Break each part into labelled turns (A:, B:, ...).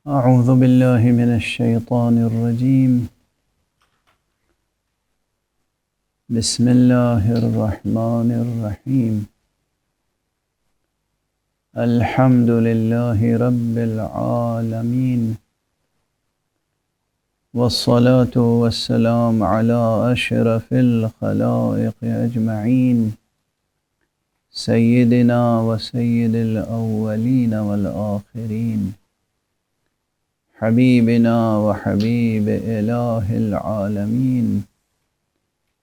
A: أعوذ بالله من الشيطان الرجيم. بسم الله الرحمن الرحيم. الحمد لله رب العالمين، والصلاة والسلام على أشرف الخلائق أجمعين، سيدنا وسيد الأولين والآخرين، حبيبنا وحبيب إله العالمين،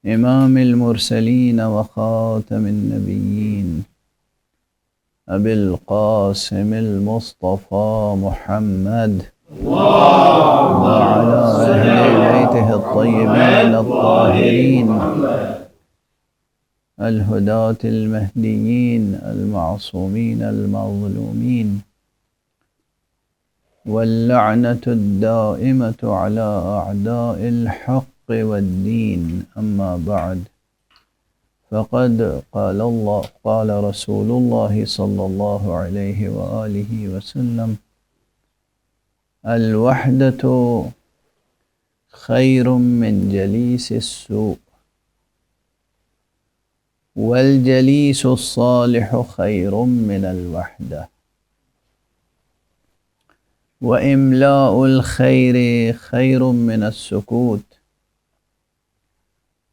A: إمام المرسلين وخاتم النبيين، أبي القاسم المصطفى محمد وعلى أهل بيته الطيبين الطاهرين الهداة المهديين المعصومين المظلومين، واللعنة الدائمة على أعداء الحق والدين. أما بعد، فقد قال رسول الله صلى الله عليه وآله وسلم: الوحدة خير من جليس السوء، والجليس الصالح خير من الوحدة، وإملاء الخير خير من السكوت،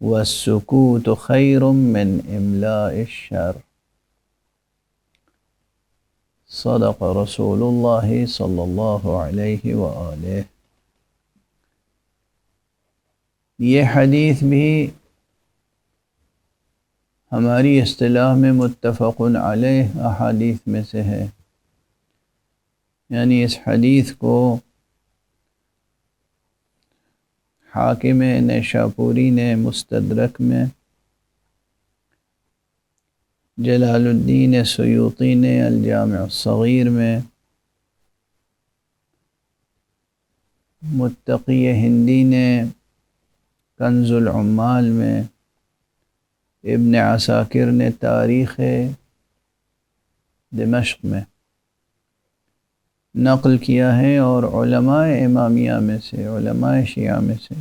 A: والسكوت خير من إملاء الشر. صدق رسول الله صلی اللہ علیہ وآلہ. یہ حدیث بھی ہماری اصطلاح میں متفق علیہ احادیث میں سے ہے، یعنی اس حدیث کو حاکم نیشاپوری نے مستدرک میں، جلال الدین سیوطی نے الجامع الصغیر میں، متقی ہندی نے کنز العمال میں، ابن عساکر نے تاریخ دمشق میں نقل کیا ہے، اور علماء امامیہ میں سے، علماء شیعہ میں سے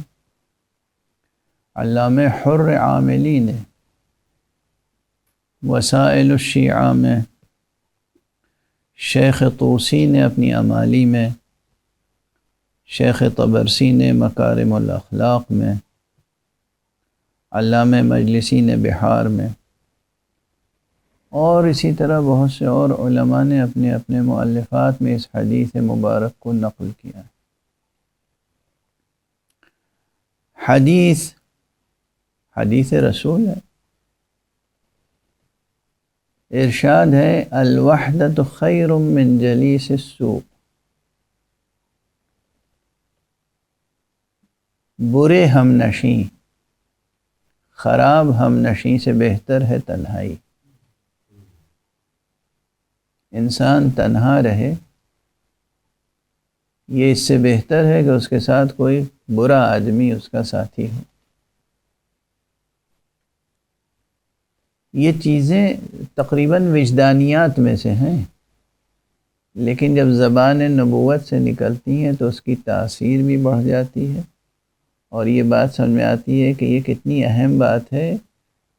A: علامہ حر عاملی نے وسائل الشیعہ میں، شیخ طوسی نے اپنی امالی میں، شیخ طبرسی نے مکارم الاخلاق میں، علامہ مجلسی نے بحار میں، اور اسی طرح بہت سے اور علماء نے اپنے اپنے مؤلفات میں اس حدیث مبارک کو نقل کیا ہے. حدیث رسول ہے. ارشاد ہے: الوحدۃ خیر من جلیس السوء. برے ہم نشیں، خراب ہم نشیں سے بہتر ہے تنہائی. انسان تنہا رہے، یہ اس سے بہتر ہے کہ اس کے ساتھ کوئی برا آدمی اس کا ساتھی ہو. یہ چیزیں تقریباً وجدانیات میں سے ہیں، لیکن جب زبان نبوت سے نکلتی ہیں تو اس کی تاثیر بھی بڑھ جاتی ہے، اور یہ بات سمجھ میں آتی ہے کہ یہ کتنی اہم بات ہے،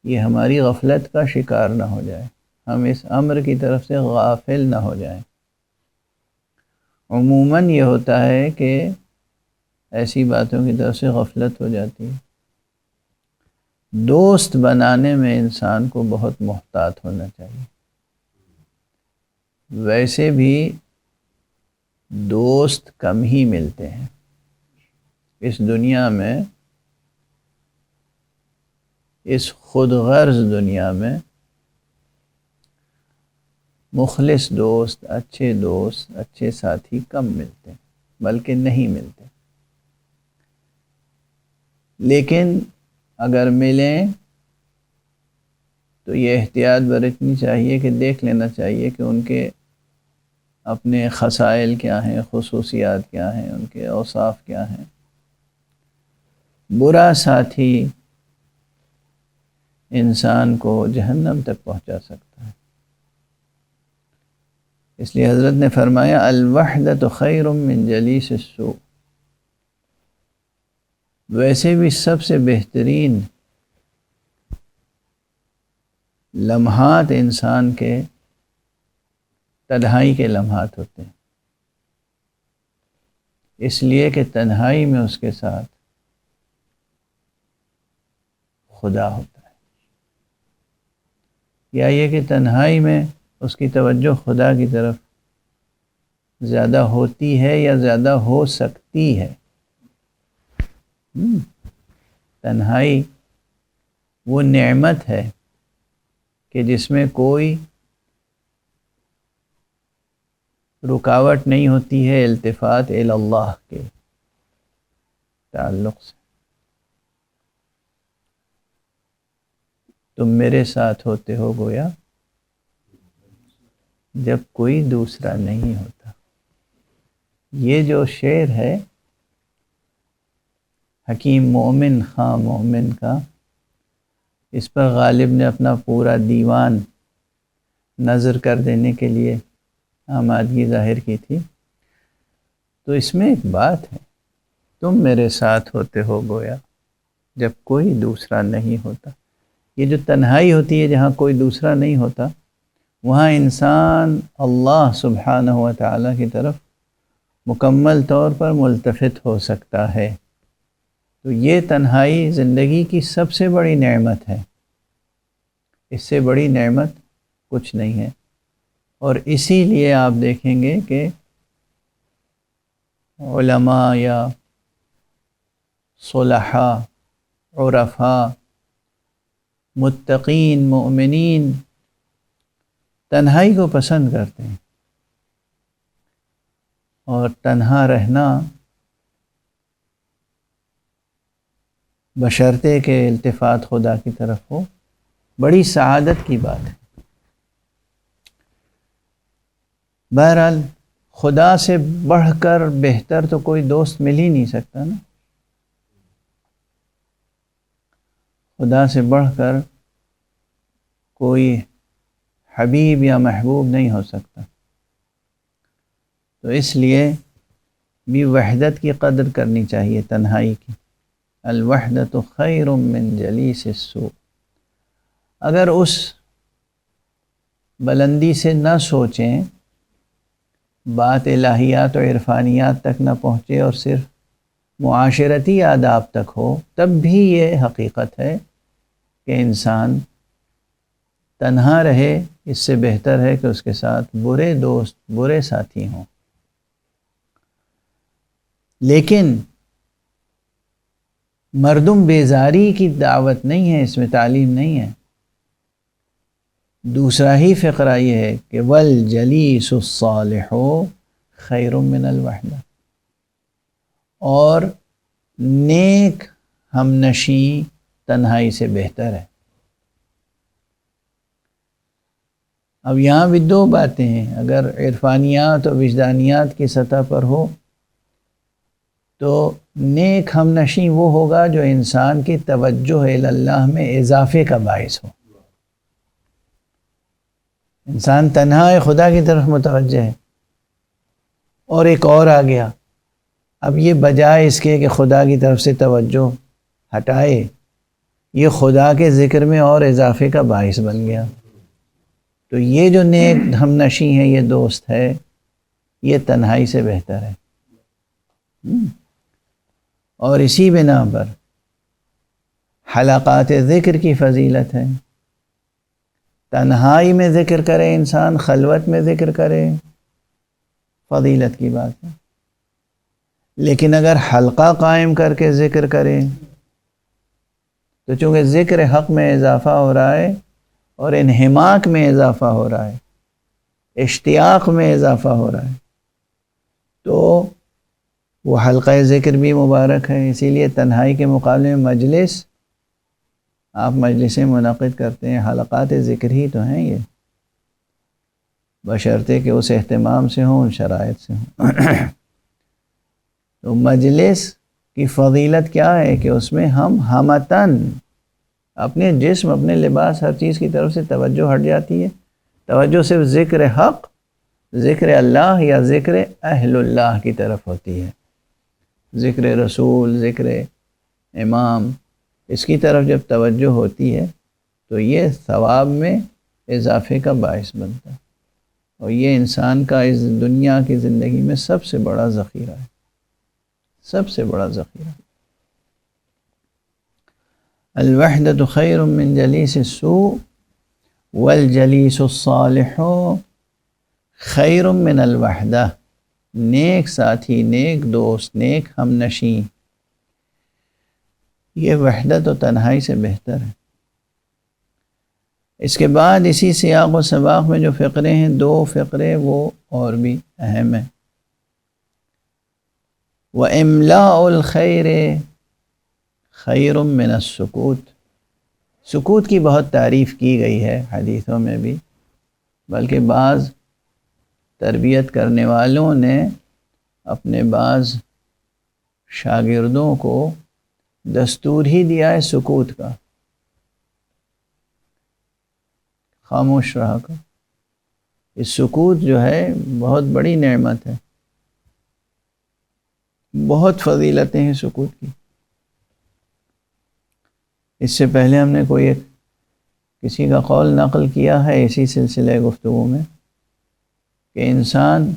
A: یہ ہماری غفلت کا شکار نہ ہو جائے، ہم اس امر کی طرف سے غافل نہ ہو جائیں. عموماً یہ ہوتا ہے کہ ایسی باتوں کی طرف سے غفلت ہو جاتی ہے. دوست بنانے میں انسان کو بہت محتاط ہونا چاہیے. ویسے بھی دوست کم ہی ملتے ہیں اس دنیا میں، اس خود غرض دنیا میں. مخلص دوست، اچھے ساتھی کم ملتے ہیں، بلکہ نہیں ملتے. لیکن اگر ملیں تو یہ احتیاط برتنی چاہیے کہ دیکھ لینا چاہیے کہ ان کے اپنے خصائل کیا ہیں، خصوصیات کیا ہیں، ان کے اوصاف کیا ہیں. برا ساتھی انسان کو جہنم تک پہنچا سکتا ہے. اس لیے حضرت نے فرمایا الوحدۃ خیر من جلیس السوء، ویسے بھی سب سے بہترین لمحات انسان کے تنہائی کے لمحات ہوتے ہیں، اس لیے کہ تنہائی میں اس کے ساتھ خدا ہوتا ہے، یا یہ کہ تنہائی میں اس کی توجہ خدا کی طرف زیادہ ہوتی ہے یا زیادہ ہو سکتی ہے۔ تنہائی وہ نعمت ہے کہ جس میں کوئی رکاوٹ نہیں ہوتی ہے التفات الی اللہ کے تعلق سے۔ تم میرے ساتھ ہوتے ہو گویا جب کوئی دوسرا نہیں ہوتا۔ یہ جو شعر ہے حکیم مومن خاں مومن کا، اس پر غالب نے اپنا پورا دیوان نظر کر دینے کے لیے آمادگی ظاہر کی تھی، تو اس میں ایک بات ہے، تم میرے ساتھ ہوتے ہو گویا جب کوئی دوسرا نہیں ہوتا۔ یہ جو تنہائی ہوتی ہے جہاں کوئی دوسرا نہیں ہوتا، وہاں انسان اللہ سبحانہ و تعالیٰ کی طرف مکمل طور پر ملتفت ہو سکتا ہے۔ تو یہ تنہائی زندگی کی سب سے بڑی نعمت ہے، اس سے بڑی نعمت کچھ نہیں ہے۔ اور اسی لیے آپ دیکھیں گے کہ علماء یا صلحاء، عرفاء، متقین، مؤمنین تنہائی کو پسند کرتے ہیں، اور تنہا رہنا بشرطے کہ التفات خدا کی طرف ہو بڑی سعادت کی بات ہے۔ بہرحال خدا سے بڑھ کر بہتر تو کوئی دوست مل ہی نہیں سکتا نا، خدا سے بڑھ کر کوئی حبیب یا محبوب نہیں ہو سکتا۔ تو اس لیے بھی وحدت کی قدر کرنی چاہیے، تنہائی کی۔ الوحدۃ خیر من جلیس السوء۔ اگر اس بلندی سے نہ سوچیں، بات الہیات و عرفانیات تک نہ پہنچے اور صرف معاشرتی آداب تک ہو، تب بھی یہ حقیقت ہے کہ انسان تنہا رہے، اس سے بہتر ہے کہ اس کے ساتھ برے دوست، برے ساتھی ہوں۔ لیکن مردم بیزاری کی دعوت نہیں ہے، اس میں تعلیم نہیں ہے۔ دوسرا ہی فقرہ یہ ہے کہ والجلیس الصالح خیر من الوحدہ، اور نیک ہم نشیں تنہائی سے بہتر ہے۔ اب یہاں بھی دو باتیں ہیں، اگر عرفانیات اور وجدانیات کی سطح پر ہو تو نیک ہم نشیں وہ ہوگا جو انسان کی توجہ الی اللہ میں اضافے کا باعث ہو۔ انسان تنہا ہے، خدا کی طرف متوجہ ہے، اور ایک اور آ گیا، اب یہ بجائے اس کے کہ خدا کی طرف سے توجہ ہٹائے، یہ خدا کے ذکر میں اور اضافے کا باعث بن گیا۔ تو یہ جو نیک ہم نشیں ہے، یہ دوست ہے، یہ تنہائی سے بہتر ہے۔ اور اسی بنا پر حلقات ذکر کی فضیلت ہے، تنہائی میں ذکر کرے انسان، خلوت میں ذکر کرے، فضیلت کی بات ہے۔ لیکن اگر حلقہ قائم کر کے ذکر کرے تو چونکہ ذکر حق میں اضافہ ہو رہا ہے، اور انہماک میں اضافہ ہو رہا ہے، اشتیاق میں اضافہ ہو رہا ہے، تو وہ حلقہ ذکر بھی مبارک ہے۔ اسی لیے تنہائی کے مقابلے میں مجلس، آپ مجلسیں منعقد کرتے ہیں، حلقات ذکر ہی تو ہیں یہ، بشرطے کہ اس اہتمام سے ہوں، ان شرائط سے ہوں۔ تو مجلس کی فضیلت کیا ہے کہ اس میں ہم ہمتاً اپنے جسم، اپنے لباس، ہر چیز کی طرف سے توجہ ہٹ جاتی ہے، توجہ صرف ذکر حق ذکر اللہ یا ذکر اہل اللہ کی طرف ہوتی ہے. ذکر رسول، ذکر امام، اس کی طرف جب توجہ ہوتی ہے تو یہ ثواب میں اضافے کا باعث بنتا ہے، اور یہ انسان کا اس دنیا کی زندگی میں سب سے بڑا ذخیرہ ہے، سب سے بڑا ذخیرہ. الوحدۃ خیر من جلیس السوء والجلیس الصالح خیر من الوحدہ. نیک ساتھی، نیک دوست، نیک ہم نشیں، یہ وحدت و تنہائی سے بہتر ہے. اس کے بعد اسی سیاق و سباق میں جو فقرے ہیں، 2 فقرے وہ اور بھی اہم ہیں. وَإِمْلَاءُ الْخَيْرِ خَيْرٌ مِّنَ السُّكُوتِ. سکوت کی بہت تعریف کی گئی ہے حدیثوں میں بھی، بلکہ بعض تربیت کرنے والوں نے اپنے بعض شاگردوں کو دستور ہی دیا ہے سکوت کا، خاموش رہا کر. اس سکوت جو ہے بہت بڑی نعمت ہے، بہت فضیلتیں ہیں سکوت کی. اس سے پہلے ہم نے کسی کا قول نقل کیا ہے اسی سلسلے گفتگو میں کہ انسان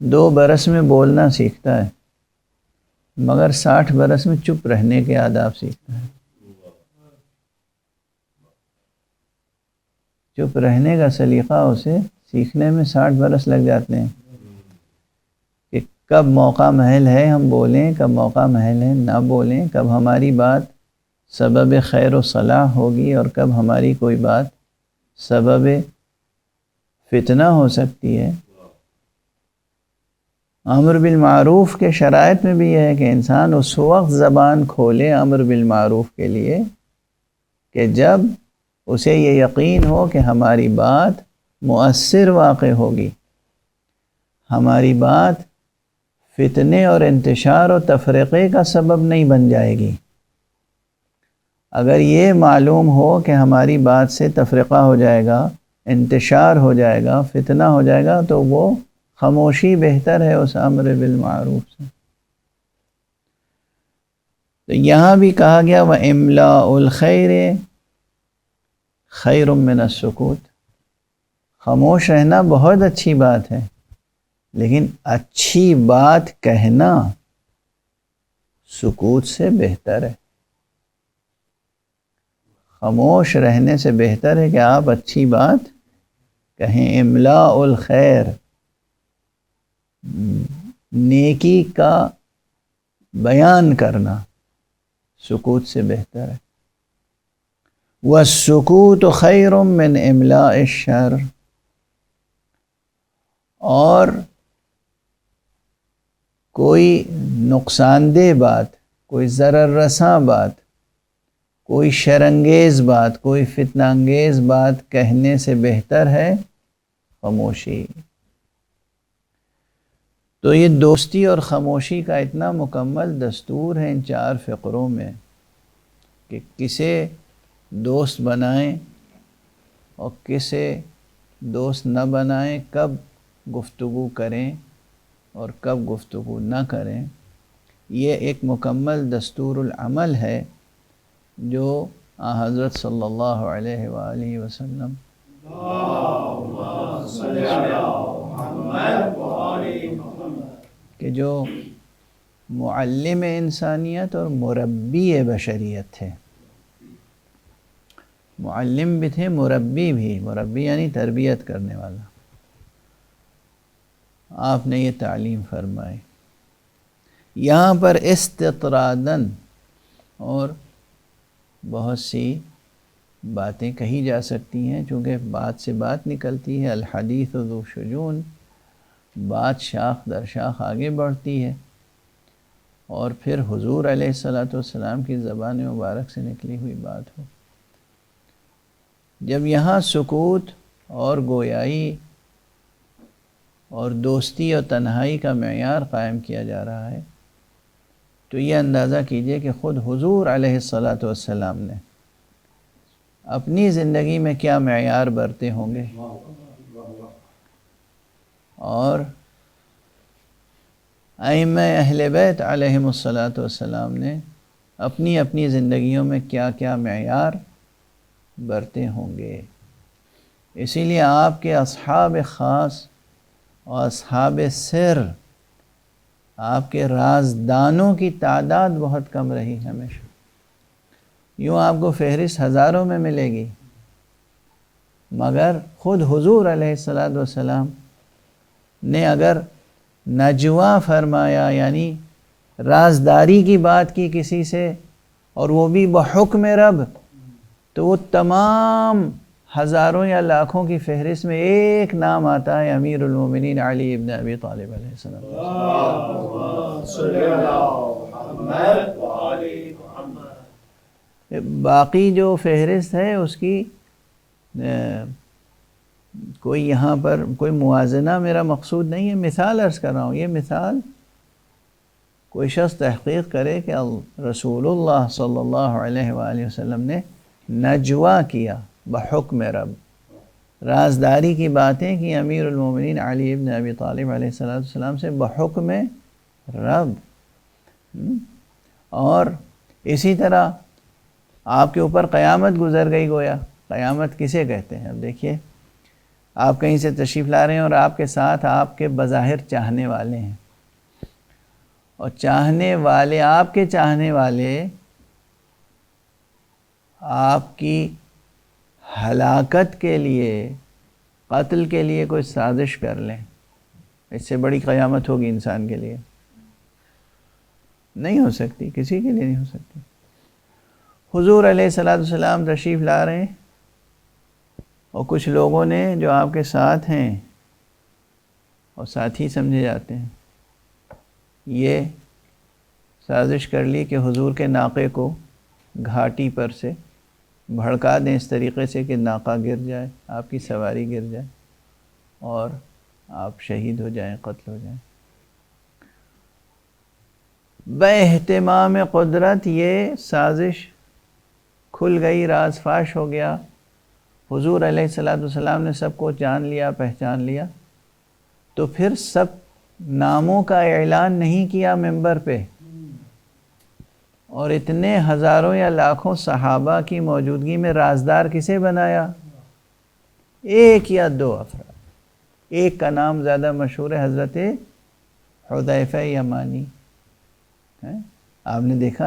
A: 2 برس میں بولنا سیکھتا ہے، مگر 60 برس میں چپ رہنے کے آداب سیکھتا ہے. چپ رہنے کا سلیقہ اسے سیکھنے میں 60 برس لگ جاتے ہیں کہ کب موقع محل ہے ہم بولیں، کب موقع محل ہے نہ بولیں، کب ہماری بات سبب خیر و صلاح ہوگی اور کب ہماری کوئی بات سبب فتنہ ہو سکتی ہے. امر بالمعروف کے شرائط میں بھی یہ ہے کہ انسان اس وقت زبان کھولے امر بالمعروف کے لیے کہ جب اسے یہ یقین ہو کہ ہماری بات مؤثر واقع ہوگی، ہماری بات فتنے اور انتشار و تفرقے کا سبب نہیں بن جائے گی. اگر یہ معلوم ہو کہ ہماری بات سے تفرقہ ہو جائے گا، انتشار ہو جائے گا، فتنہ ہو جائے گا، تو وہ خاموشی بہتر ہے اس امر بالمعروف سے. تو یہاں بھی کہا گیا وَإِمْلَاءُ الْخَيْرِ خَيْرٌ مِّنَ السُّكُوتِ. خاموش رہنا بہت اچھی بات ہے، لیکن اچھی بات کہنا سکوت سے بہتر ہے. خاموش رہنے سے بہتر ہے کہ آپ اچھی بات کہیں. املاء الخیر، نیکی کا بیان کرنا سکوت سے بہتر ہے. والسکوت خیر من املاء الشر. اور کوئی نقصان دہ بات، کوئی ضرر رساں بات، کوئی شرانگیز بات، کوئی فتنہ انگیز بات کہنے سے بہتر ہے خاموشی. تو یہ دوستی اور خاموشی کا اتنا مکمل دستور ہے ان 4 فقروں میں کہ کسے دوست بنائیں اور کسے دوست نہ بنائیں، کب گفتگو کریں اور کب گفتگو نہ کریں. یہ ایک مکمل دستور العمل ہے جو حضرت صلی اللہ علیہ وآلہ وسلم کہ جو معلم انسانیت اور مربی بشریت تھے. معلم بھی تھے، مربی بھی. مربی یعنی تربیت کرنے والا. آپ نے یہ تعلیم فرمائی. یہاں پر استطراداً اور بہت سی باتیں کہی جا سکتی ہیں، چونکہ بات سے بات نکلتی ہے. الحدیث ذو شجون، بات شاخ در شاخ آگے بڑھتی ہے، اور پھر حضور علیہ الصلاۃ والسلام کی زبان مبارک سے نکلی ہوئی بات ہو. جب یہاں سکوت اور گویائی اور دوستی اور تنہائی کا معیار قائم کیا جا رہا ہے، تو یہ اندازہ کیجئے کہ خود حضور علیہ الصلاۃ والسلام نے اپنی زندگی میں کیا معیار برتے ہوں گے. اور ائمہ اہل بیت علیہم الصلاۃ والسلام نے اپنی اپنی زندگیوں میں کیا کیا معیار برتے ہوں گے. اسی لیے آپ کے اصحاب خاص اور اصحاب سر، آپ کے رازدانوں کی تعداد بہت کم رہی ہمیشہ. یوں آپ کو فہرست ہزاروں میں ملے گی، مگر خود حضور علیہ الصلاۃ والسلام نے اگر نجوا فرمایا، یعنی رازداری کی بات کی کسی سے، اور وہ بھی بحکم رب، تو وہ تمام ہزاروں یا لاکھوں کی فہرست میں ایک نام آتا ہے، امیر المومنین علی ابن ابی طالب علیہ السلام. باقی جو فہرست ہے اس کی کوئی یہاں پر کوئی موازنہ میرا مقصود نہیں ہے. مثال عرض کر رہا ہوں. یہ مثال کوئی شخص تحقیق کرے کہ رسول اللہ صلی اللہ علیہ وآلہ وسلم نے نجوا کیا بحکم رب، رازداری کی باتیں کی امیر المومنین علی ابن ابی طالب علیہ السلام سے بحکم رب. اور اسی طرح آپ کے اوپر قیامت گزر گئی. گویا قیامت کسے کہتے ہیں؟ اب دیکھیے، آپ کہیں سے تشریف لا رہے ہیں اور آپ کے ساتھ آپ کے بظاہر چاہنے والے ہیں، اور چاہنے والے، آپ کے چاہنے والے آپ کی ہلاکت کے لیے، قتل کے لیے کوئی سازش کر لیں. اس سے بڑی قیامت ہوگی انسان کے لیے؟ نہیں ہو سکتی، کسی کے لیے نہیں ہو سکتی. حضور علیہ الصلاۃ والسلام تشریف لا رہے ہیں اور کچھ لوگوں نے جو آپ کے ساتھ ہیں اور ساتھی سمجھے جاتے ہیں، یہ سازش کر لی کہ حضور کے ناقے کو گھاٹی پر سے بھڑکا دیں اس طریقے سے کہ ناقہ گر جائے، آپ کی سواری گر جائے اور آپ شہید ہو جائیں، قتل ہو جائیں. باہتمام قدرت یہ سازش کھل گئی، راز فاش ہو گیا. حضور علیہ الصلاۃ والسلام نے سب کو جان لیا، پہچان لیا. تو پھر سب ناموں کا اعلان نہیں کیا ممبر پہ، اور اتنے ہزاروں یا لاکھوں صحابہ کی موجودگی میں رازدار کسے بنایا؟ ایک یا دو افراد. ایک کا نام زیادہ مشہور ہے، حضرت حذیفہ یمانی. آپ نے دیکھا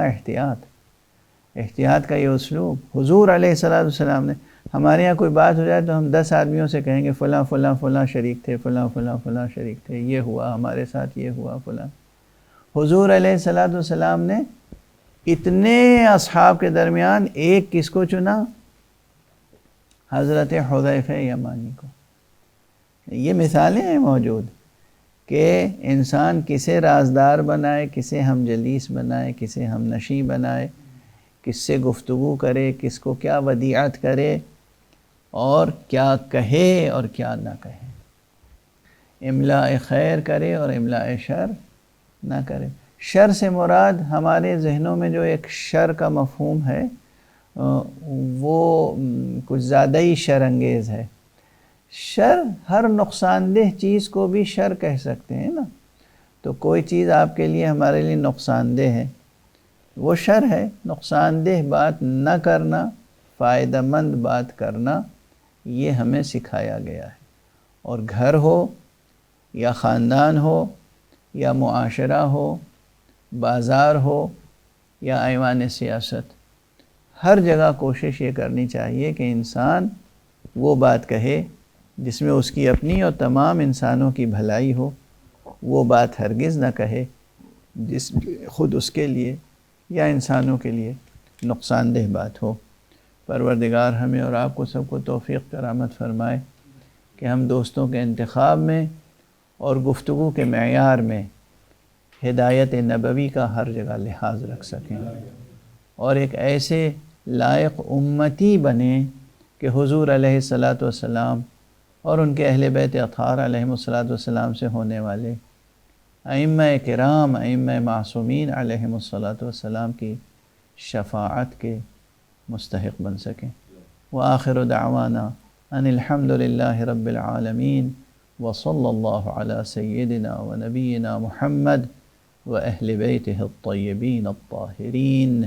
A: احتیاط کا یہ اسلوب حضور علیہ الصلاۃ والسلام نے. ہمارے یہاں کوئی بات ہو جائے تو ہم 10 آدمیوں سے کہیں گے فلاں فلاں فلاں شریک تھے، فلاں فلاں فلاں شریک تھے، یہ ہوا ہمارے ساتھ، یہ ہوا فلاں. حضور علیہ الصلاۃ والسلام نے اتنے اصحاب کے درمیان ایک کس کو چنا؟ حضرت حذیفہ یمانی کو. یہ مثالیں ہیں موجود کہ انسان کسے رازدار بنائے، کسے ہم جلیس بنائے، کسے ہم نشیں بنائے، کس سے گفتگو کرے، کس کو کیا ودیعت کرے، اور کیا کہے اور کیا نہ کہے، املاء خیر کرے اور املاء شر نہ کرے. شر سے مراد ہمارے ذہنوں میں جو ایک شر کا مفہوم ہے وہ کچھ زیادہ ہی شر انگیز ہے. شر ہر نقصان دہ چیز کو بھی شر کہہ سکتے ہیں نا. تو کوئی چیز آپ کے لیے، ہمارے لیے نقصان دہ ہے، وہ شر ہے. نقصان دہ بات نہ کرنا، فائدہ مند بات کرنا، یہ ہمیں سکھایا گیا ہے. اور گھر ہو یا خاندان ہو یا معاشرہ ہو، بازار ہو یا ایوان سیاست، ہر جگہ کوشش یہ کرنی چاہیے کہ انسان وہ بات کہے جس میں اس کی اپنی اور تمام انسانوں کی بھلائی ہو. وہ بات ہرگز نہ کہے جس خود اس کے لیے یا انسانوں کے لیے نقصان دہ بات ہو. پروردگار ہمیں اور آپ کو سب کو توفیق کرامت فرمائے کہ ہم دوستوں کے انتخاب میں اور گفتگو کے معیار میں ہدایت نبوی کا ہر جگہ لحاظ رکھ سکیں، اور ایک ایسے لائق امتی بنیں کہ حضور علیہ الصلاۃ والسلام اور ان کے اہل بیت اطہار علیہم الصلاۃ والسلام سے ہونے والے ائمہ کرام، ائمہ معصومین علیہم الصلاۃ والسلام کی شفاعت کے مستحق بن سکیں. وآخر دعوانا ان الحمد للہ رب العالمین وصلی اللہ علی سیدنا و نبینا محمد و اہل بیتہ الطیبین الطاہرین.